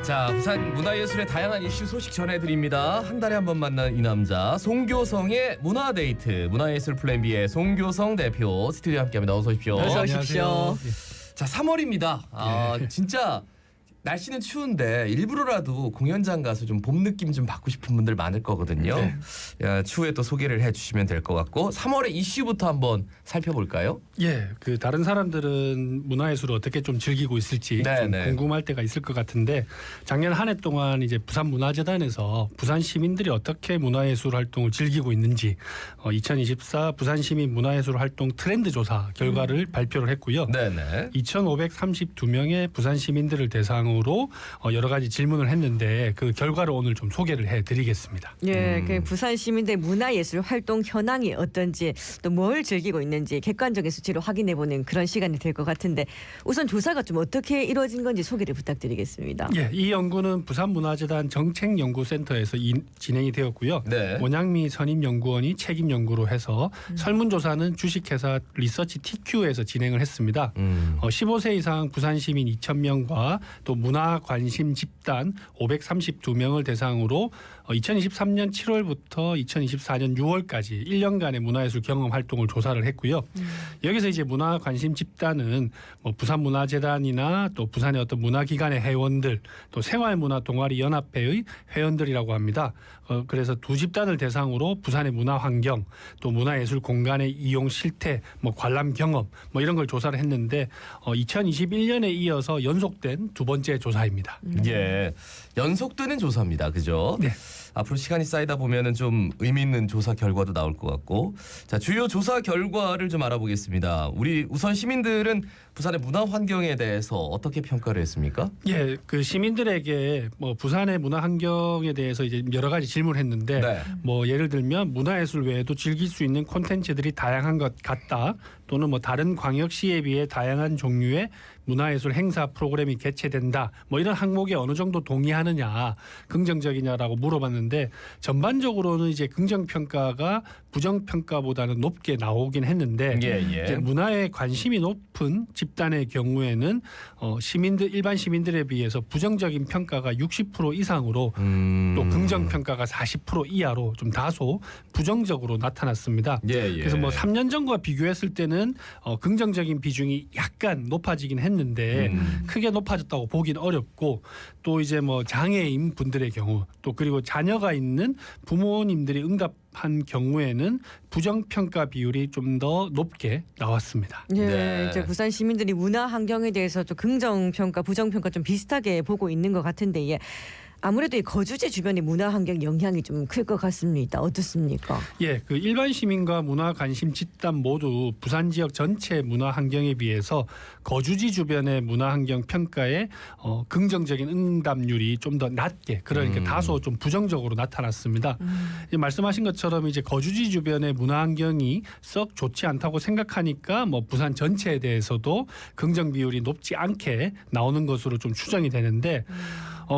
자, 부산 문화예술의 다양한 이슈 소식 전해드립니다. 한 달에 한 번 만나는 이 남자, 송교성의 문화데이트. 문화예술 플랜 B의 송교성 대표 스튜디오에 함께합니다. 어서 오십시오. 어서 오십시오. 자, 3월입니다. 예. 진짜 날씨는 추운데 일부러라도 공연장 가서 좀 봄 느낌 좀 받고 싶은 분들 많을 거거든요. 네. 야, 추후에 또 소개를 해주시면 될 것 같고 3월의 이슈부터 한번 살펴볼까요? 예, 그 다른 사람들은 문화예술을 어떻게 좀 즐기고 있을지 좀 궁금할 때가 있을 것 같은데 작년 한 해 동안 이제 부산문화재단에서 부산 시민들이 어떻게 문화예술 활동을 즐기고 있는지 2024 부산 시민 문화예술 활동 트렌드 조사 결과를 발표를 했고요. 네네. 2,532명의 부산 시민들을 대상으로 여러 가지 질문을 했는데 그 결과를 오늘 좀 소개를 해드리겠습니다. 예, 그 부산 시민들 문화예술 활동 현황이 어떤지 또 뭘 즐기고 있는지 객관적인 수치로 확인해보는 그런 시간이 될 것 같은데 우선 조사가 좀 어떻게 이루어진 건지 소개를 부탁드리겠습니다. 예, 이 연구는 부산문화재단 정책연구센터에서 진행이 되었고요. 네. 원양미 선임연구원이 책임연구로 해서 설문조사는 주식회사 리서치 TQ에서 진행을 했습니다. 15세 이상 부산 시민 2,000명과 또 문화 관심 집단 532명을 대상으로 2023년 7월부터 2024년 6월까지 1년간의 문화예술 경험 활동을 조사를 했고요. 여기서 이제 문화 관심 집단은 뭐 부산문화재단이나 또 부산의 어떤 문화기관의 회원들 또 생활문화 동아리 연합회의 회원들이라고 합니다. 그래서 두 집단을 대상으로 부산의 문화 환경 또 문화예술 공간의 이용 실태 뭐 관람 경험 뭐 이런 걸 조사를 했는데 2021년에 이어서 연속된 두 번째 조사입니다. 예, 연속되는 조사입니다. 그죠? 네. 앞으로 시간이 쌓이다 보면은 좀 의미 있는 조사 결과도 나올 것 같고, 자, 주요 조사 결과를 좀 알아보겠습니다. 우리 우선 시민들은 부산의 문화 환경에 대해서 어떻게 평가를 했습니까? 예, 그 시민들에게 뭐 부산의 문화 환경에 대해서 이제 여러 가지 질문을 했는데 네. 뭐 예를 들면 문화예술 외에도 즐길 수 있는 콘텐츠들이 다양한 것 같다. 또는 뭐 다른 광역시에 비해 다양한 종류의 문화예술 행사 프로그램이 개최된다. 뭐 이런 항목에 어느 정도 동의하느냐, 긍정적이냐라고 물어봤는데 전반적으로는 이제 긍정평가가 부정평가보다는 높게 나오긴 했는데 이제 문화에 관심이 높은 집단의 경우에는 시민들 일반 시민들에 비해서 부정적인 평가가 60% 이상으로 또 긍정평가가 40% 이하로 좀 다소 부정적으로 나타났습니다. 그래서 뭐 3년 전과 비교했을 때는 긍정적인 비중이 약간 높아지긴 했는데 크게 높아졌다고 보긴 어렵고 또 이제 뭐 장애인 분들의 경우 또 그리고 자녀가 있는 부모님들이 응답한 경우에는 부정평가 비율이 좀 더 높게 나왔습니다. 예, 네. 이제 부산 시민들이 문화 환경에 대해서 좀 긍정평가, 부정평가 좀 비슷하게 보고 있는 것 같은데 예. 아무래도 이 거주지 주변의 문화 환경 영향이 좀 클 것 같습니다. 어떻습니까? 예, 그 일반 시민과 문화 관심 집단 모두 부산 지역 전체 문화 환경에 비해서 거주지 주변의 문화 환경 평가에 긍정적인 응답률이 좀 더 낮게 그러니까 다소 좀 부정적으로 나타났습니다. 말씀하신 것처럼 이제 거주지 주변의 문화 환경이 썩 좋지 않다고 생각하니까 뭐 부산 전체에 대해서도 긍정 비율이 높지 않게 나오는 것으로 좀 추정이 되는데.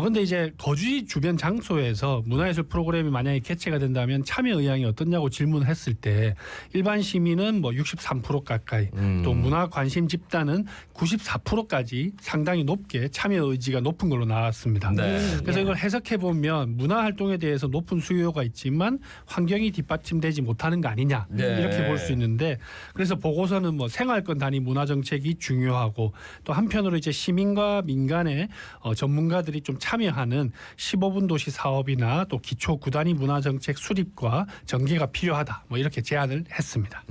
근데 이제 거주지 주변 장소에서 문화예술 프로그램이 만약에 개최가 된다면 참여 의향이 어떻냐고 질문을 했을 때 일반 시민은 뭐 63% 가까이 또 문화 관심 집단은 94%까지 상당히 높게 참여 의지가 높은 걸로 나왔습니다. 그래서 이걸 해석해 보면 문화 활동에 대해서 높은 수요가 있지만 환경이 뒷받침되지 못하는 거 아니냐 이렇게 볼 수 있는데 그래서 보고서는 뭐 생활권 단위 문화 정책이 중요하고 또 한편으로 이제 시민과 민간의 전문가들이 좀 참여하는 15분 도시 사업이나 또 기초 구단위 문화 정책 수립과 전개가 필요하다. 뭐 이렇게 제안을 했습니다.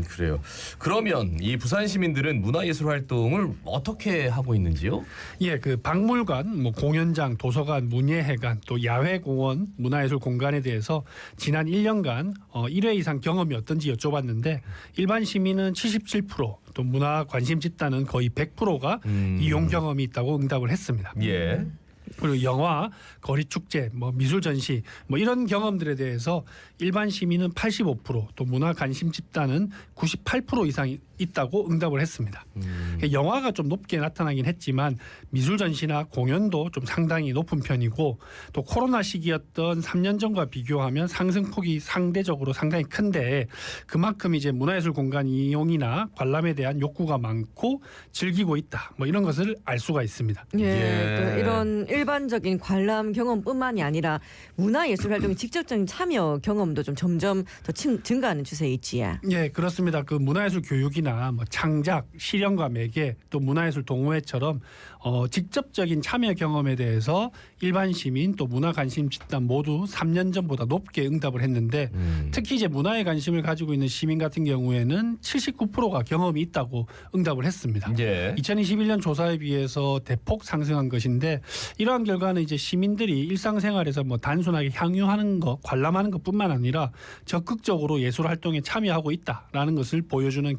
그래요. 그러면 이 부산 시민들은 문화예술 활동을 어떻게 하고 있는지요? 예, 그 박물관, 뭐 공연장, 도서관, 문예회관, 또 야외공원, 문화예술 공간에 대해서 지난 1년간 1회 이상 경험이 어떤지 여쭤봤는데 일반 시민은 77%, 또 문화 관심 집단은 거의 100%가 이용 경험이 있다고 응답을 했습니다. 예. 그리고 영화, 거리 축제, 뭐 미술 전시, 뭐 이런 경험들에 대해서 일반 시민은 85%, 또 문화 관심 집단은 98% 이상 있다고 응답을 했습니다. 영화가 좀 높게 나타나긴 했지만 미술 전시나 공연도 좀 상당히 높은 편이고 또 코로나 시기였던 3년 전과 비교하면 상승폭이 상대적으로 상당히 큰데 그만큼 이제 문화예술 공간 이용이나 관람에 대한 욕구가 많고 즐기고 있다. 뭐 이런 것을 알 수가 있습니다. 예, 또 이런 일반적인 관람 경험뿐만이 아니라 문화예술 활동의 직접적인 참여 경험도 좀 점점 더 증가하는 추세에 있지요. 예, 그렇습니다. 그 문화예술 교육이나 뭐 창작, 실현과 매개, 또 문화예술 동호회처럼 직접적인 참여 경험에 대해서 일반 시민 또 문화 관심 집단 모두 3년 전보다 높게 응답을 했는데 특히 이제 문화에 관심을 가지고 있는 시민 같은 경우에는 79%가 경험이 있다고 응답을 했습니다. 예. 2021년 조사에 비해서 대폭 상승한 것인데 이러한 결과는 이제 시민들이 일상생활에서 뭐 단순하게 향유하는 것, 관람하는 것뿐만 아니라 적극적으로 예술 활동에 참여하고 있다라는 것을 보여주는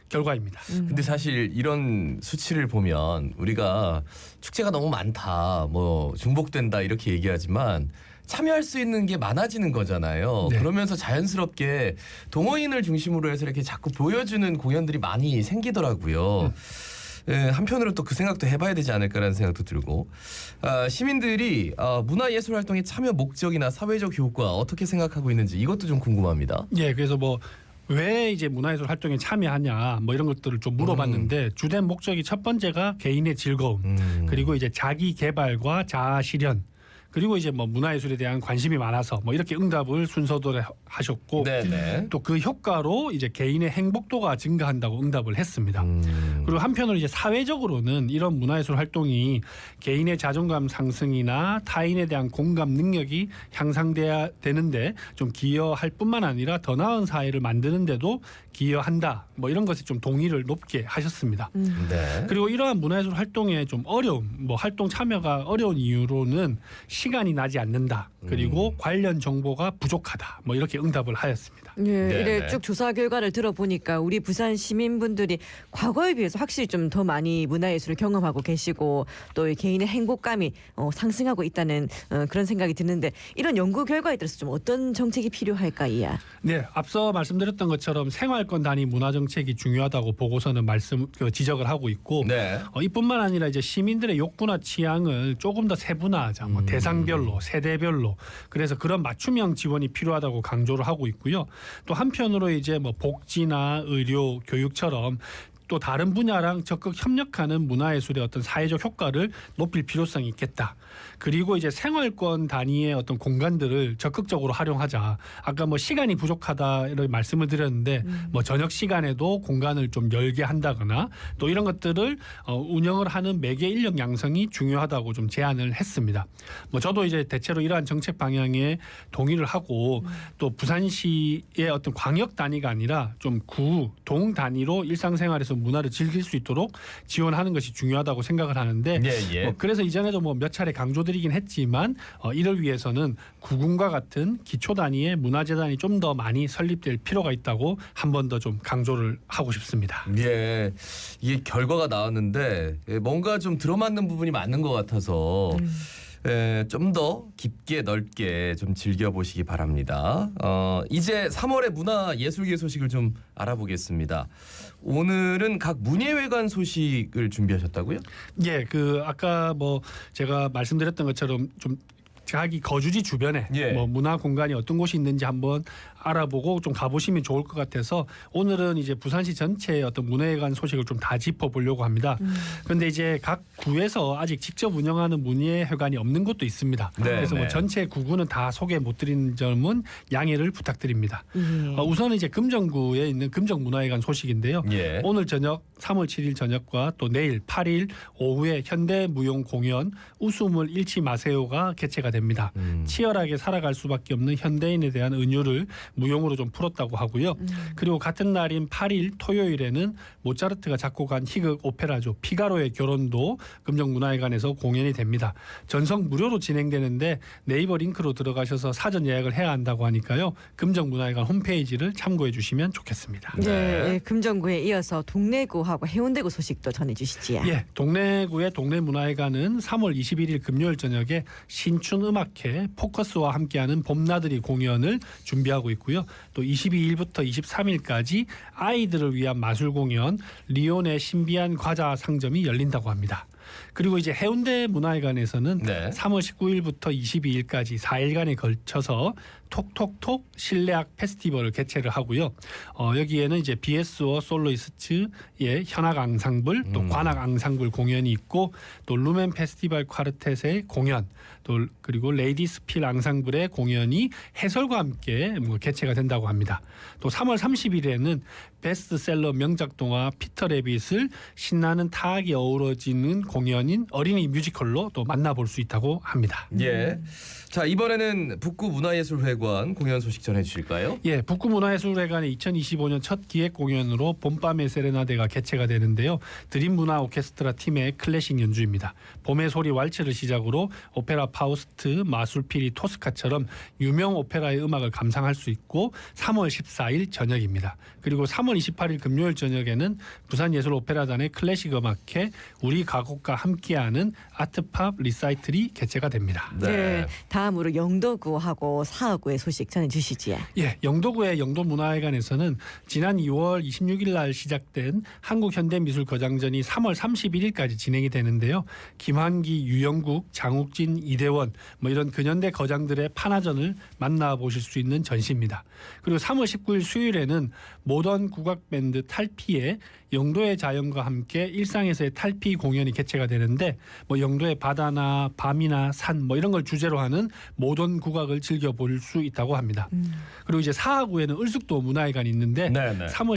결과입니다. 근데 사실 이런 수치를 보면 우리가 축제가 너무 많다, 뭐 중복된다 이렇게 얘기하지만 참여할 수 있는 게 많아지는 거잖아요. 네. 그러면서 자연스럽게 동호인을 중심으로 해서 이렇게 자꾸 보여주는 공연들이 많이 생기더라고요. 한편으로 또 그 생각도 해봐야 되지 않을까라는 생각도 들고 시민들이 문화예술 활동의 참여 목적이나 사회적 효과 어떻게 생각하고 있는지 이것도 좀 궁금합니다. 예, 그래서 왜 이제 문화예술 활동에 참여하냐 뭐 이런 것들을 좀 물어봤는데 주된 목적이 첫 번째가 개인의 즐거움 그리고 이제 자기 개발과 자아 실현 그리고 이제 뭐 문화예술에 대한 관심이 많아서 뭐 이렇게 응답을 순서대로 하셨고 네네. 또 그 효과로 이제 개인의 행복도가 증가한다고 응답을 했습니다. 그리고 한편으로 이제 사회적으로는 이런 문화예술 활동이 개인의 자존감 상승이나 타인에 대한 공감 능력이 향상돼야 되는데 좀 기여할 뿐만 아니라 더 나은 사회를 만드는데도 기여한다. 뭐 이런 것에 좀 동의를 높게 하셨습니다. 네. 그리고 이러한 문화예술 활동에 좀 어려움, 뭐 활동 참여가 어려운 이유로는 시간이 나지 않는다. 그리고 관련 정보가 부족하다. 뭐 이렇게 응답을 하였습니다. 예, 네네. 이래 쭉 조사 결과를 들어보니까 우리 부산 시민분들이 과거에 비해서 확실히 좀 더 많이 문화예술을 경험하고 계시고 또 이 개인의 행복감이 상승하고 있다는 그런 생각이 드는데 이런 연구 결과에 따라서 좀 어떤 정책이 필요할까 이야. 네, 앞서 말씀드렸던 것처럼 생활권 단위 문화 정책이 중요하다고 보고서는 지적을 하고 있고 네. 이뿐만 아니라 이제 시민들의 욕구나 취향을 조금 더 세분화하자, 뭐 대상별로, 세대별로 그래서 그런 맞춤형 지원이 필요하다고 강조를 하고 있고요. 또 한편으로 이제 뭐 복지나 의료, 교육처럼 또 다른 분야랑 적극 협력하는 문화예술의 어떤 사회적 효과를 높일 필요성이 있겠다. 그리고 이제 생활권 단위의 어떤 공간들을 적극적으로 활용하자. 아까 뭐 시간이 부족하다 이런 말씀을 드렸는데 뭐 저녁 시간에도 공간을 좀 열게 한다거나 또 이런 것들을 운영을 하는 매개 인력 양성이 중요하다고 좀 제안을 했습니다. 뭐 저도 이제 대체로 이러한 정책 방향에 동의를 하고 또 부산시의 어떤 광역 단위가 아니라 좀 구, 동 단위로 일상생활에서 문화를 즐길 수 있도록 지원하는 것이 중요하다고 생각을 하는데 예. 그래서 이전에도 뭐 몇 차례 강조드리긴 했지만 이를 위해서는 구군과 같은 기초 단위의 문화재단이 좀 더 많이 설립될 필요가 있다고 한 번 더 좀 강조를 하고 싶습니다. 예, 이게 결과가 나왔는데 뭔가 좀 들어맞는 부분이 맞는 것 같아서 좀 더 깊게 넓게 좀 즐겨보시기 바랍니다. 이제 3월의 문화예술계 소식을 좀 알아보겠습니다. 오늘은 각 문예회관 소식을 준비하셨다고요? 예, 아까 뭐 제가 말씀드렸던 것처럼 좀 자기 거주지 주변에 예. 뭐 문화 공간이 어떤 곳이 있는지 한번 알아보고 좀 가보시면 좋을 것 같아서 오늘은 이제 부산시 전체의 어떤 문예회관 소식을 좀 다 짚어보려고 합니다. 그런데 이제 각 구에서 아직 직접 운영하는 문예회관이 없는 곳도 있습니다. 네, 그래서 뭐 네. 전체 구구는 다 소개 못 드리는 점은 양해를 부탁드립니다. 우선은 이제 금정구에 있는 금정문화회관 소식인데요. 예. 오늘 저녁 3월 7일 저녁과 또 내일 8일 오후에 현대무용 공연 웃음을 잃지 마세요가 개최가 됩니다. 치열하게 살아갈 수밖에 없는 현대인에 대한 은유를 무용으로 좀 풀었다고 하고요. 그리고 같은 날인 8일 토요일에는 모차르트가 작곡한 희극 오페라죠. 피가로의 결혼도 금정문화회관에서 공연이 됩니다. 전석 무료로 진행되는데 네이버 링크로 들어가셔서 사전 예약을 해야 한다고 하니까요. 금정문화회관 홈페이지를 참고해 주시면 좋겠습니다. 네, 네. 금정구에 이어서 동래구하고 해운대구 소식도 전해주시지요. 예, 동래구의 동래문화회관은 3월 21일 금요일 저녁에 신춘음악회 포커스와 함께하는 봄나들이 공연을 준비하고 있고요. 또 22일부터 23일까지 아이들을 위한 마술 공연 리온의 신비한 과자 상점이 열린다고 합니다. 그리고 이제 해운대 문화회관에서는 네. 3월 19일부터 22일까지 4일간에 걸쳐서 톡톡톡 실내악 페스티벌을 개최를 하고요. 여기에는 이제 BSO 솔로이스트의 현악 앙상블, 또 관악 앙상블 공연이 있고, 또 루멘 페스티벌 콰르텟의 공연, 또 그리고 레이디스 필 앙상블의 공연이 해설과 함께 개최가 된다고 합니다. 또 3월 30일에는 베스트셀러 명작 동화 피터 레빗을 신나는 타악이 어우러지는 공연인 어린이 뮤지컬로 또 만나볼 수 있다고 합니다. 예. 자, 이번에는 북구문화예술회관 공연 소식 전해주실까요? 예, 북구문화예술회관의 2025년 첫 기획 공연으로 봄밤의 세레나데가 개최가 되는데요. 드림문화 오케스트라 팀의 클래식 연주입니다. 봄의 소리 왈츠를 시작으로 오페라 파우스트, 마술피리 토스카처럼 유명 오페라의 음악을 감상할 수 있고 3월 14일 저녁입니다. 그리고 3월 28일 금요일 저녁에는 부산예술오페라단의 클래식 음악회 우리 가곡과 함께하는 아트팝 리사이틀이 개최가 됩니다. 네. 다음으로 영도구하고 사하구의 소식 전해주시지요. 예, 영도구의 영도문화회관에서는 지난 2월 26일 날 시작된 한국현대미술거장전이 3월 31일까지 진행이 되는데요. 김환기, 유영국, 장욱진, 이대원 이런 근현대 거장들의 판화전을 만나보실 수 있는 전시입니다. 그리고 3월 19일 수요일에는 모던 국악밴드 탈피의 영도의 자연과 함께 일상에서의 탈피 공연이 개최가 되는데 영도의 바다나 밤이나 산 이런 걸 주제로 하는 모던 국악을 즐겨볼 수 있다고 합니다. 그리고 이제 사하구에는 을숙도 문화회관이 있는데 네네. 3월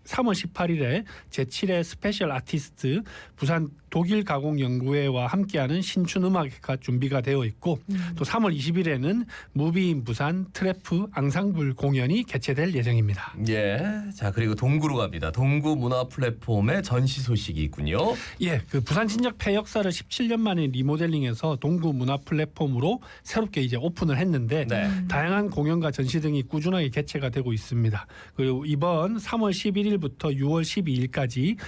18일에 제7회 스페셜 아티스트 부산 독일 가공연구회와 함께하는 신춘음악회가 준비가 되어 있고 또 3월 20일에는 무비인 부산 트래프 앙상블 공연이 개최될 예정입니다. 예. 자, 그리고 동구로 갑니다. 동구 문화 플랫폼의 전시 소식이 있군요. 예, 그 부산 진적 폐역사를 17년 만에 리모델링해서 동구 문화 플랫폼으로 새롭게 이제 오픈을 했는데 네. 다양한 공연과 전시 등이 꾸준하게 개최가 되고 있습니다. 그리고 이번 3월 11일부터 6월 12일까지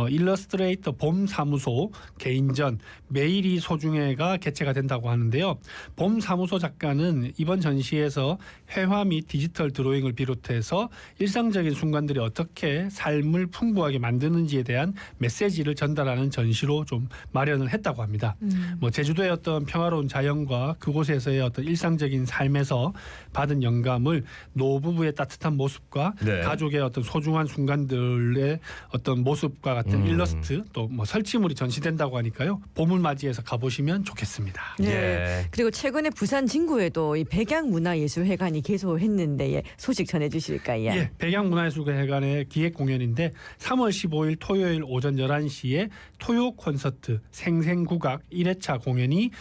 일러스트레이터 봄 사무소 개인전 매일이 소중해가 개최가 된다고 하는데요. 봄 사무소 작가는 이번 전시에서 회화 및 디지털 드로잉을 비롯해서 일상적인 순간들이 어떻게 삶을 풍부하게 만드는지에 대한 메시지를 전달하는 전시로 좀 마련을 했다고 합니다. 제주도의 어떤 평화로운 자연과 그곳에서의 어떤 일상적인 삶에서 받은 영감을 노부부의 따뜻한 모습과 네. 가족의 어떤 소중한 순간들의 어떤 모습과 같은 일러스트 또 설치물이 전시된다고 하니까요. 봄을 맞이해서 가보시면 좋겠습니다. 네. 예. 그리고 최근에 부산 진구에도 이 백양문화예술회관이 개소했는데 소식 전해주실까요? 예, 백양문화예술회관의 기획 공연인데 3월 15일 토요일 오전 11시에 토요 콘서트 생생국악 1회차 공연이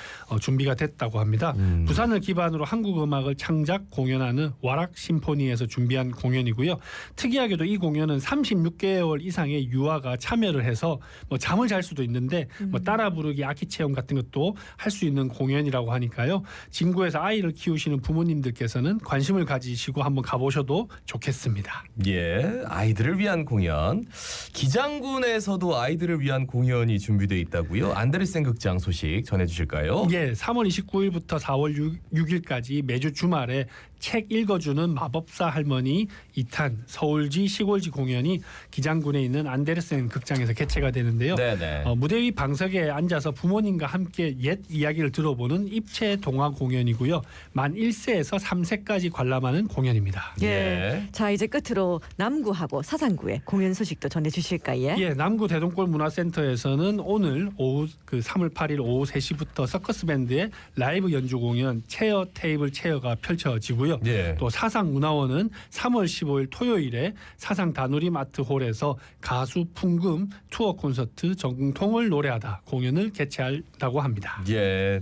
준비가 됐다고 합니다. 부산을 기반으로 한국 음악을 창작 공연하는 와락 심포니에서 준비한 공연이고요. 특이하게도 이 공연은 36개월 이상의 유아가 참여를 해서 잠을 잘 수도 있는데 따라 부르기 악기 체험 같은 것도 할 수 있는 공연이라고 하니까요. 진구에서 아이를 키우시는 부모님들께서는 관심을 가지시고 한번 가보셔도 좋겠습니다. 예, 아이들을 위한 공연. 기장군에서도 아이들을 위한 공연이 준비되어 있다고요. 안데르센 극장 소식 전해주실까요? 예, 3월 29일부터 4월 6일까지 매주 주말에 책 읽어주는 마법사 할머니 2탄 서울지 시골지 공연이 기장군에 있는 안데르센 극장에서 개최가 되는데요. 네네. 무대 위 방석에 앉아서 부모님과 함께 옛 이야기를 들어보는 입체 동화 공연이고요. 만 1세에서 3세까지 관람하는 공연입니다. 예. 예. 자, 이제 끝으로 남구하고 사상구의 공연 소식도 전해주실까요? 예, 남구 대동골 문화센터에서는 오늘 오후 3월 8일 오후 3시부터 서커스 밴드의 라이브 연주 공연 체어 테이블 체어가 펼쳐지고요. 예. 또 사상문화원은 3월 15일 토요일에 사상 다누림 아트홀에서 가수 풍금 투어 콘서트 정통을 노래하다 공연을 개최한다고 합니다. 예.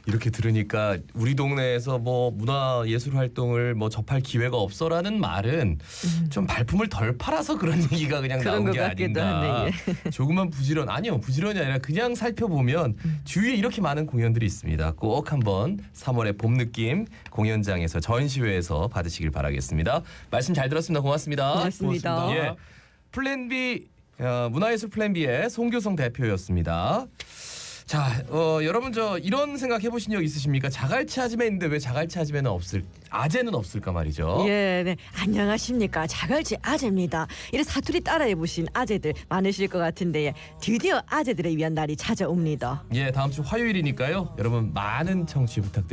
이렇게 들으니까 우리 동네에서 문화 예술 활동을 접할 기회가 없어라는 말은 좀 발품을 덜 팔아서 그런 얘기가 그냥 그런 나온 것 게 같기도 아닌가. 하네, 조금만 부지런이 아니라 그냥 살펴보면 주위에 이렇게 많은 공연들이 있습니다. 꼭 한번 3월의 봄 느낌 공연장에서 전시회에서 받으시길 바라겠습니다. 말씀 잘 들었습니다. 고맙습니다. 고맙습니다. 예. 플랜 B 문화예술 플랜 B의 송교성 대표였습니다. 자, 여러분 저 이런 생각 해보신 적 있으십니까? 자갈치 아지매 있는데 왜 자갈치 아지매는 아재는 없을까 말이죠. 예, 네. 안녕하십니까. 자갈치 아재입니다. 이래 사투리 따라해 보신 아재들 많으실 것 같은데 예. 드디어 아재들을 위한 날이 찾아옵니다. 예, 다음 주 화요일이니까요. 여러분 많은 청취 부탁드립니다.